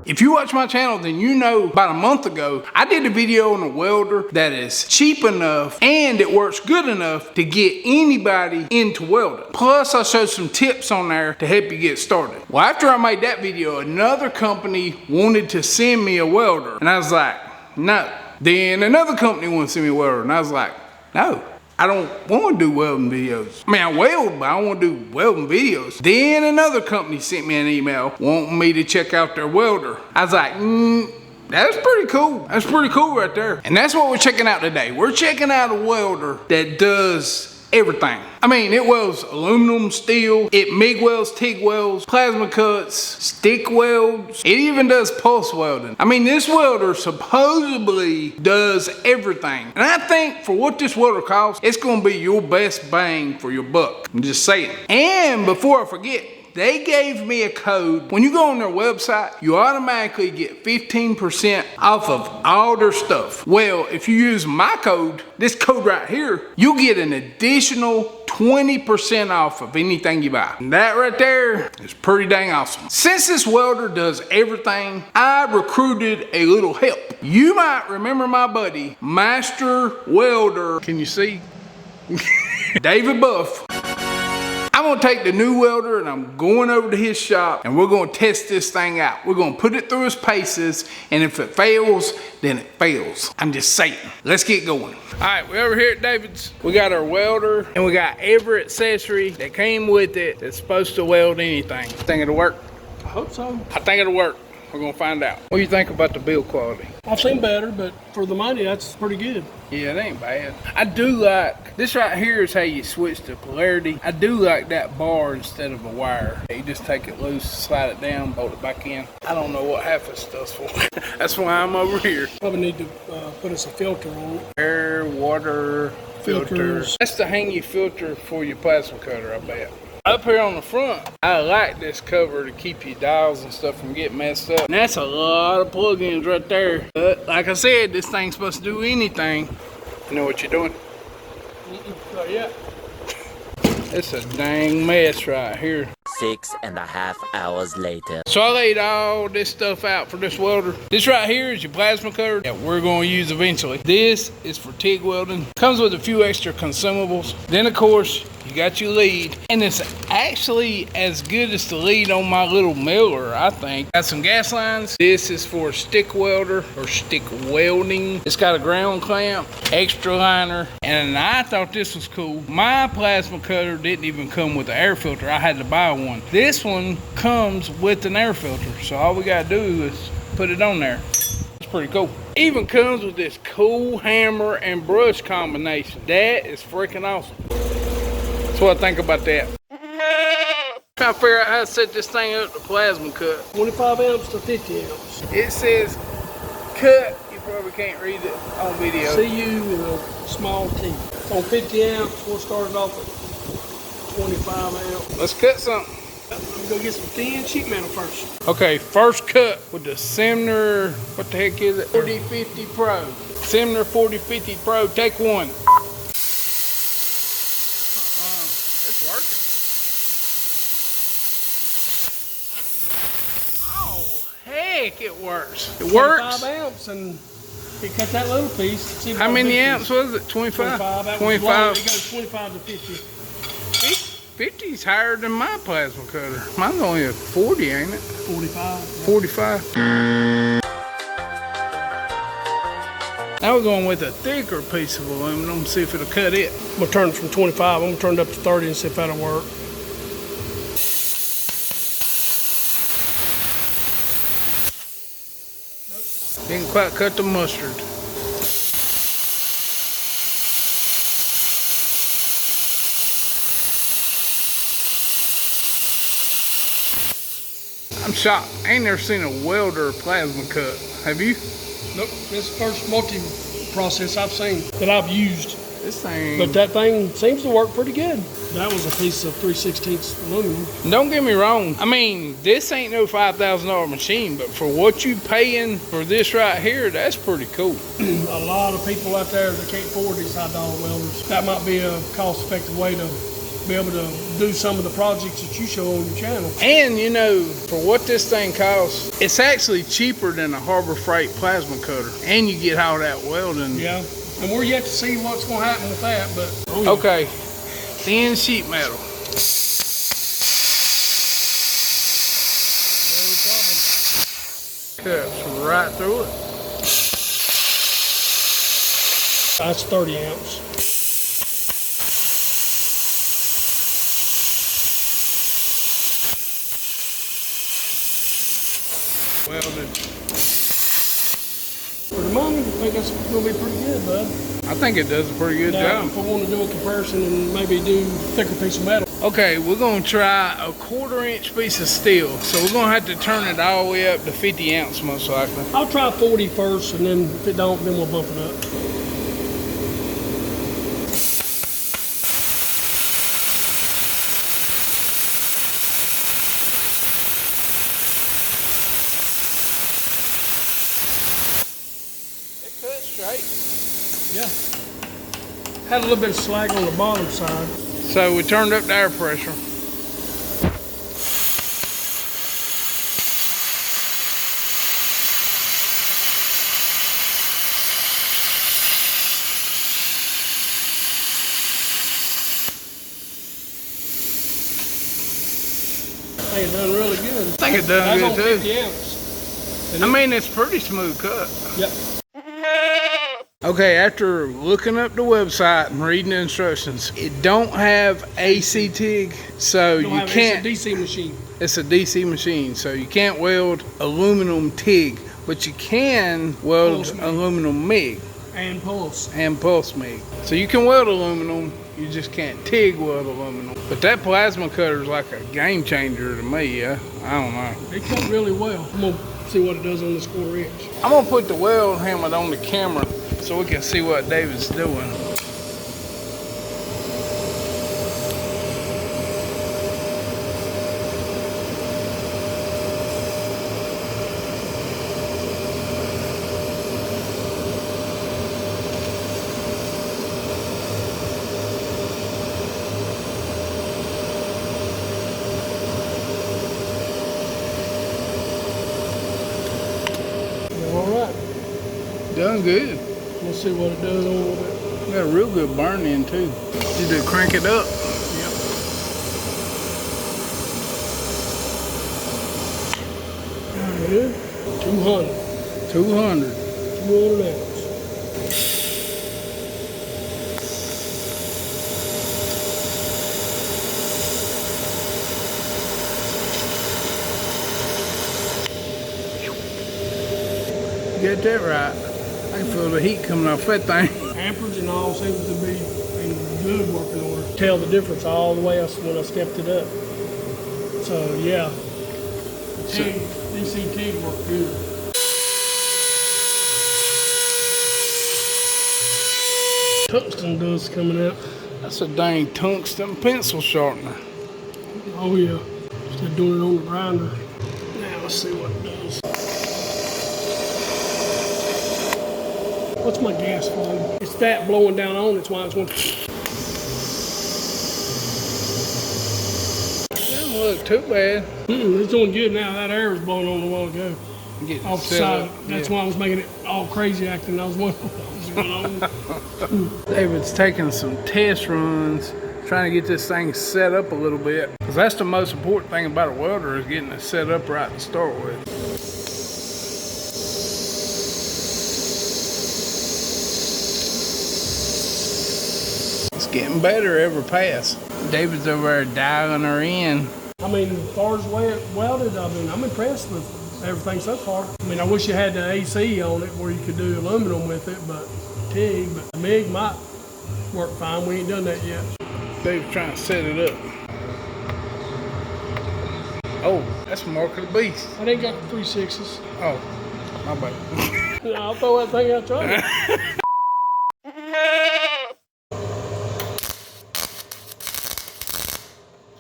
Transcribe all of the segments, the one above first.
If you watch my channel, then you know about a month ago, I did a video on a welder that is cheap enough and it works good enough to get anybody into welding. Plus, I showed some tips on there to help you get started. Well, after I made that video, another company wanted to send me a welder. And I was like, no. Then another company wanted to send me a welder. And I was like, no. I don't want to do welding videos. I mean, I weld, but I don't want to do welding videos. Then another company sent me an email wanting me to check out their welder. I was like, that's pretty cool. That's pretty cool right there. And that's what we're checking out today. We're checking out a welder that does everything. I mean, it welds aluminum, steel, it MIG welds, TIG welds, plasma cuts, stick welds. It even does pulse welding. I mean, this welder supposedly does everything. And I think for what this welder costs, it's gonna be your best bang for your buck. I'm just saying. And before I forget, they gave me a code. When you go on their website, you automatically get 15% off of all their stuff. Well, if you use my code, this code right here, you'll get an additional 20% off of anything you buy. And that right there is pretty dang awesome. Since this welder does everything, I recruited a little help. You might remember my buddy, Master Welder. Can you see? David Buff. I'm gonna take the new welder and I'm going over to his shop and we're gonna test this thing out. We're gonna put it through his paces, and if it fails, then it fails. I'm just saying. Let's get going. All right, we're over here at David's. We got our welder and we got every accessory that came with it that's supposed to weld anything. Think it'll work? I hope so. I think it'll work. We're gonna find out. What do you think about the build quality? I've seen better, but for the money, that's pretty good. Yeah, it ain't bad. I do like, this right here is how you switch to polarity. I do like that bar instead of a wire. You just take it loose, slide it down, bolt it back in. I don't know what half this stuff's for. That's why I'm over here. Probably need to put us a filter on it. Air, water, filters. That's the hang you filter for your plasma cutter, I bet. Up here on the front, I like this cover to keep your dials and stuff from getting messed up. And that's a lot of plugins right there. But like I said, this thing's supposed to do anything. You know what you're doing? Not yet. It's a dang mess right here. 6.5 hours later. So I laid all this stuff out for this welder. This right here is your plasma cutter that we're going to use eventually. This is for TIG welding. Comes with a few extra consumables. Then of course, you got your lead, and it's actually as good as the lead on my little miller, I think. Got some gas lines. This is for stick welder or stick welding. It's got a ground clamp, extra liner, and I thought this was cool. My plasma cutter didn't even come with an air filter. I had to buy one. This one comes with an air filter, so all we gotta do is put it on there. It's pretty cool. Even comes with this cool hammer and brush combination. That is freaking awesome. That's what I think about that. Trying to figure out how to set this thing up to plasma cut. 25 amps to 50 amps. It says cut. You probably can't read it on video. CU with a small T. On 50 amps, we'll start it off at 25 amps. Let's cut something. We're gonna get some thin sheet metal first. Okay, first cut with the Semner, what the heck is it? 4050 Pro. Semner 4050 Pro, take one. It's working. Oh, heck, it works. It works. 25 amps, and you cut that little piece. See how many amps was it? 25? 25. 25. It goes 25 to 50. 50's higher than my plasma cutter. Mine's only a 40, ain't it? 45. 45. Now we're going with a thicker piece of aluminum, see if it'll cut it. I'm gonna turn it from 25. I'm gonna turn it up to 30 and see if that'll work. Nope. Didn't quite cut the mustard. I'm shocked. I ain't never seen a welder plasma cut. Have you? Nope. This is the first multi-process I've seen that I've used. This thing. But that thing seems to work pretty good. That was a piece of 3/16 aluminum. Don't get me wrong. I mean, this ain't no $5,000 machine, but for what you paying for this right here, that's pretty cool. A lot of people out there that can't afford these high dollar welders. That might be a cost-effective way to be able to do some of the projects that you show on your channel. And you know, for what this thing costs, it's actually cheaper than a Harbor Freight plasma cutter. And you get all that welding. Yeah, and we're yet to see what's gonna happen with that, but. Oh yeah. Okay, thin sheet metal. No problem. Cuts right through it. That's 30 ounce. Welded. For the money, I think that's gonna be pretty good, bud. I think it does a pretty good Now, job. if I want to do a comparison and maybe do a thicker piece of metal. Okay, we're gonna try a 1/4 inch piece of steel. So we're gonna have to turn it all the way up to 50 ounce most likely. I'll try 40 first, and then if it don't, then we'll bump it up. It cuts straight. Yeah. Had a little bit of slag on the bottom side. So we turned up the air pressure. I think it done really good. I think it done good That's on too. 50 ounce. I mean, it's pretty smooth cut. Yep. Okay, after looking up the website and reading the instructions, it don't have AC TIG, so you can't. It's a DC machine. It's a DC machine, so you can't weld aluminum TIG, but you can weld Pulse MIG. aluminum MIG And pulse. and pulse MIG. So you can weld aluminum, you just can't TIG weld aluminum. But that plasma cutter is like a game changer to me. Yeah, I don't know. It cut really well. I'm gonna see what it does on this 1/4 inch. I'm gonna put the weld hammer on the camera so we can see what David's doing. All right. Done good. Let's see what it does on a little bit. Got a real good burn in too. You do crank it up. Yep. Good. 200. 200. 200 ounce. Get that right. I can feel the heat coming off that thing. Amperage and all seems to be in good working order. Tell the difference all the way up when I stepped it up. So yeah, TIG, DC TIG worked good. Tungsten dust coming out. That's a dang tungsten pencil sharpener. Oh yeah, instead doing it on the grinder. Now let's see what it does. What's my gas flow? It's that blowing down on, it's why it's going. Doesn't look too bad. It's doing good now. That air was blowing on a while ago. Getting Off the set side. up. That's Yeah. why I was making it all crazy acting. I was wondering what was going on. David's taking some test runs, trying to get this thing set up a little bit. Because that's the most important thing about a welder, is getting it set up right to start with. It's getting better every pass. David's over there dialing her in. I mean, as far as the way it welded, I mean, I'm impressed with everything so far. I mean, I wish you had the AC on it where you could do aluminum with it, but TIG, but the MIG might work fine. We ain't done that yet. David's trying to set it up. Oh, that's Mark of the Beast. I ain't got the 3/6s. Oh, my bad. I'll throw that thing out there.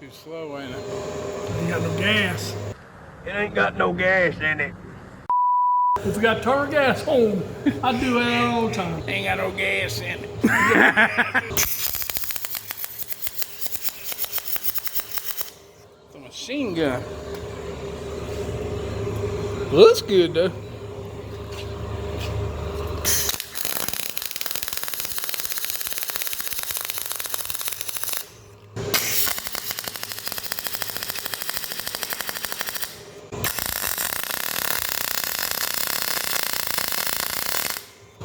Too slow, ain't it? Ain't got no gas. It ain't got no gas in it. If we got turn gas on, I do that all the time. Ain't got no gas in it. Machine gun. Looks good though.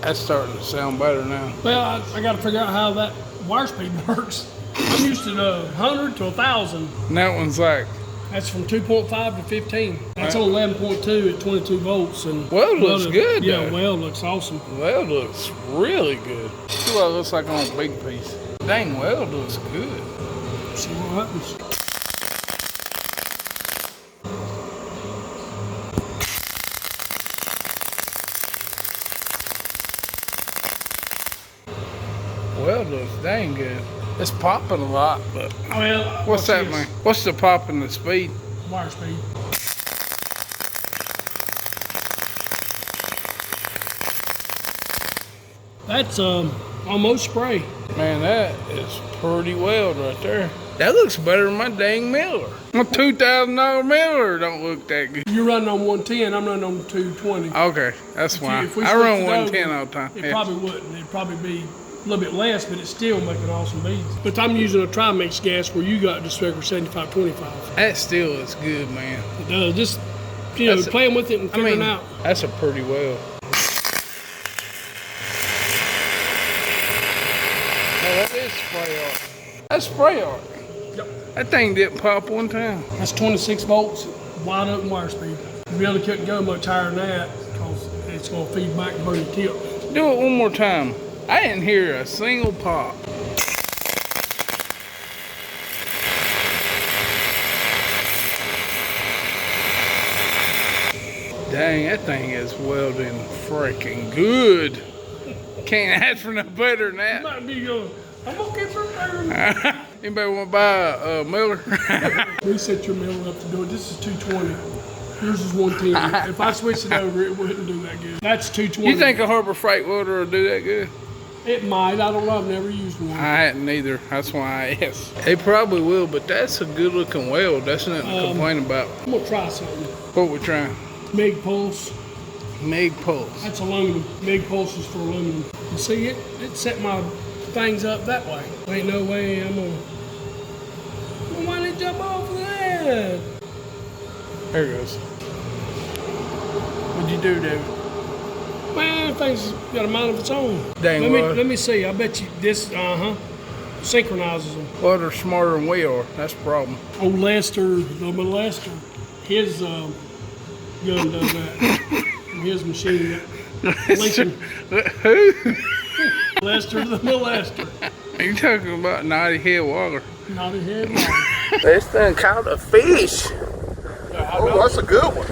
That's starting to sound better now. Well, I got to figure out how that wire speed works. I'm used to 100 to 1,000. And that one's like, That's from 2.5 to 15. That's on 11.2 at 22 volts. And Weld looks good, Yeah, though. weld looks awesome. weld looks really good. See what it looks like on a big piece. Dang, weld looks good. See what happens. Weld looks dang good. It's popping a lot, but Well, what's that mean? What's the pop and the speed? Wire speed. That's almost spray. Man, that is pretty weld right there. That looks better than my dang Miller. My $2,000 Miller don't look that good. You're running on 110. I'm running on 220. Okay, that's why. If we I run switched it 110 over, all the time. It Yeah. probably wouldn't. It'd probably be a little bit less, but it's still making awesome beads. But I'm using a Trimix gas where you got just regular 75-25. That still is good, man. It does. Just, you know, That's a- playing with it and I figuring mean, out. that's a pretty weld. Oh, that is spray arc. That's spray arc. Yep. That thing didn't pop one time. That's 26 volts, wide open wire speed. You really couldn't go much higher than that because it's going to feed back and burn the tip. Do it one more time. I didn't hear a single pop. Dang, that thing is welding freaking good. Can't ask for no better than You that. might be going, I'm okay for a Anybody want to buy a Miller? We set your mill up to do it. This is 220. Yours is 110. If I switched it over, it wouldn't do that good. That's 220. You think a Harbor Freight welder will do that good? It might. I don't know. I've never used one. I hadn't either. That's why I asked. They probably will, but that's a good looking weld. That's nothing to complain about. I'm going to try something. What we trying? MIG pulse. MIG pulse. That's aluminum. MIG pulse is for aluminum. You see, it set my things up that way. Ain't no way I'm going to... Why did it jump off of that? There it goes. What'd you do, David? Man, thing's got a mind of its own. Dang, let me see. I bet you this, synchronizes them. Well, they're smarter than we are. That's the problem. Old Lester, his gun does that. His machine. Lincoln. Who? Lester the molester. Are you talking about Naughty Head Waller? Not a head one. This thing caught a fish. Oh, that's a good one.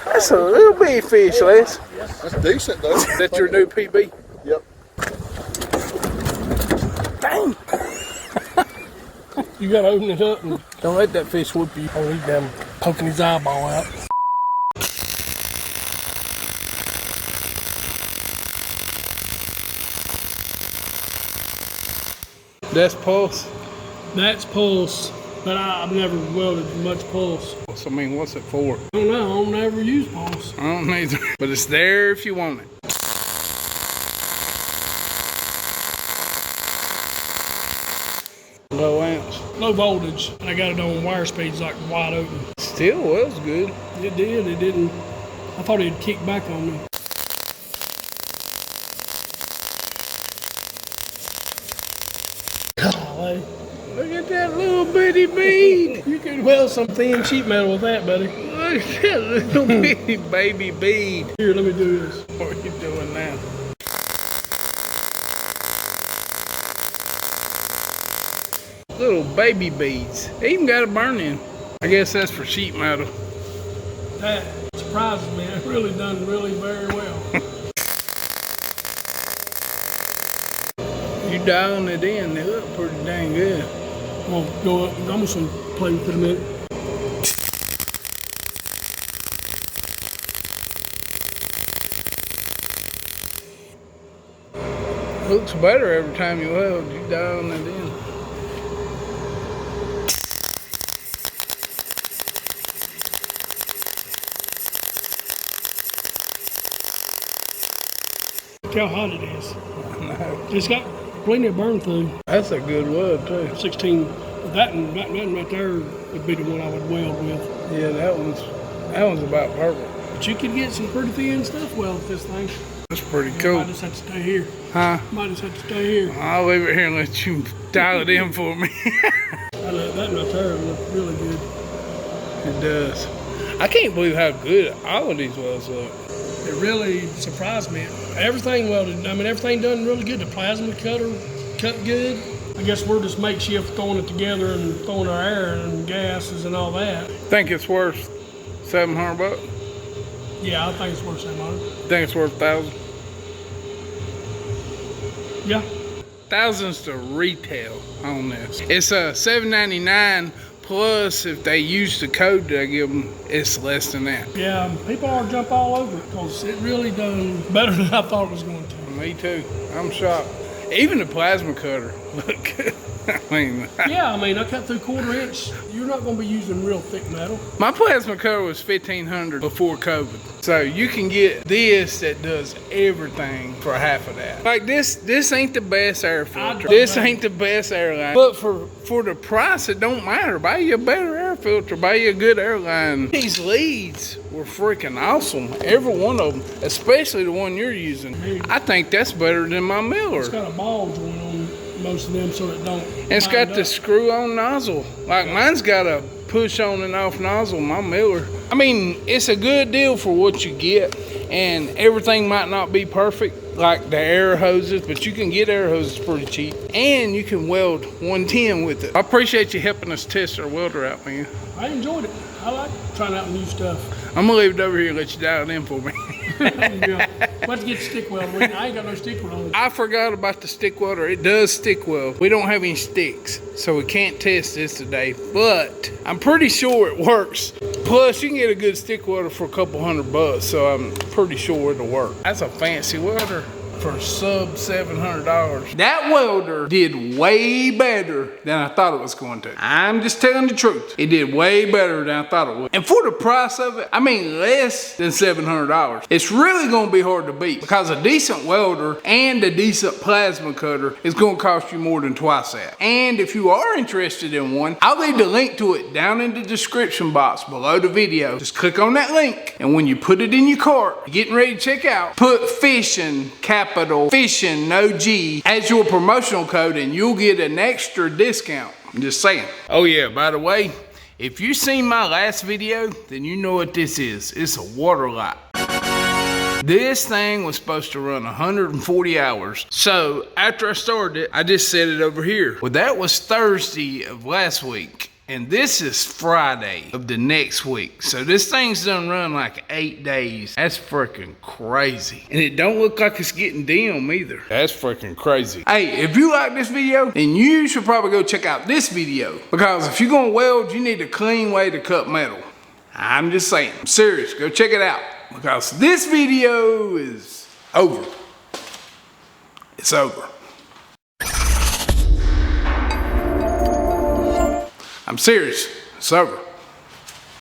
That's a little bitty fish, Les. That's decent, though. That's your new PB? Yep. Dang. You gotta open it up and Don't let that fish whoop you. oh, he's damn poking his eyeball out. That's pulse. That's pulse, but I've never welded much pulse. So, I mean, what's it for? I don't know. I don't ever use pulse. I don't either. But it's there if you want it. Low amps. Low voltage. I got it on wire speeds like wide open. Still was good. It did. It didn't. I thought it'd kick back on me. Golly. Look at that little bitty bead. You could weld some thin sheet metal with that, buddy. Look at that little bitty baby bead. Here, let me do this. What are you doing now? Little baby beads. They even got a burn in. I guess that's for sheet metal. That surprises me. It really done really very well. You dialing it in, they look pretty dang good. I'm gonna go up. I'm just gonna play with it a minute. Looks better every time you weld. You dialing it in. how hot it is. It's got plenty of burn through. That's a good weld too. 16. That one right there would be the one I would weld with. Yeah, that one's about perfect. But you could get some pretty thin stuff welded with this thing. That's pretty You cool. might just have to stay here. Huh? Might just have to stay here. I'll leave it here and let you dial it in for me. I know that right there look really good. It does. I can't believe how good all of these welds look. It really surprised me. Everything welded, I mean, everything done really good. The plasma cutter cut good. I guess we're just makeshift throwing it together and throwing our air and gases and all that. Think it's worth $700? Yeah, I think it's worth $700. Think it's worth 1,000? Yeah. Thousands to retail on this. It's a $7.99 plus if they use the code that I give them, it's less than that. Yeah, people are jump all over it because it really done better than I thought it was going to. Me too. I'm shocked. Even the plasma cutter look good. I mean, Yeah, I mean, I cut through 1/4 inch. You're not going to be using real thick metal. my plasma cutter was $1,500 before COVID. So you can get this that does everything for half of that. Like this ain't the best air filter. This ain't the best airline. But for the price, it don't matter. Buy you a better air filter. Buy you a good airline. These leads were freaking awesome. Every one of them, especially the one you're using. I think that's better than my Miller. It's got a ball joint on most of them so it don't. And it's got the screw-on nozzle. Like mine's got a push-on and off nozzle, my Miller. I mean, it's a good deal for what you get, and everything might not be perfect, like the air hoses, but you can get air hoses pretty cheap, and you can weld 110 with it. I appreciate you helping us test our welder out, man. I enjoyed it. I like trying out new stuff. I'm gonna leave it over here and let you dial it in for me. Yeah. Let's get stick weld. I ain't got no stick weld. I forgot about the stick welder. It does stick weld. We don't have any sticks, so we can't test this today, but I'm pretty sure it works. Plus, you can get a good stick welder for a couple $100, so I'm pretty sure it'll work. That's a fancy welder for sub $700. That welder did way better than I thought it was going to. I'm just telling the truth. It did way better than I thought it would. And for the price of it, I mean less than $700. It's really gonna be hard to beat because a decent welder and a decent plasma cutter is gonna cost you more than twice that. And if you are interested in one, I'll leave the link to it down in the description box below the video. Just click on that link, and when you put it in your cart, getting ready to check out, put Fishin, capital Fishin, no G, as your promotional code, and you'll get an extra discount. I'm just saying. Oh yeah, by the way, if you've seen my last video, then you know what this is. It's a water light. This thing was supposed to run 140 hours. So after I started it, I just set it over here. Well, that was Thursday of last week. And this is Friday of the next week. So this thing's done run like 8 days. That's freaking crazy. And it don't look like it's getting dim either. That's freaking crazy. Hey, if you like this video, then you should probably go check out this video. Because if you're gonna weld, you need a clean way to cut metal. I'm just saying, I'm serious, go check it out. Because this video is over. It's over. I'm serious, it's over.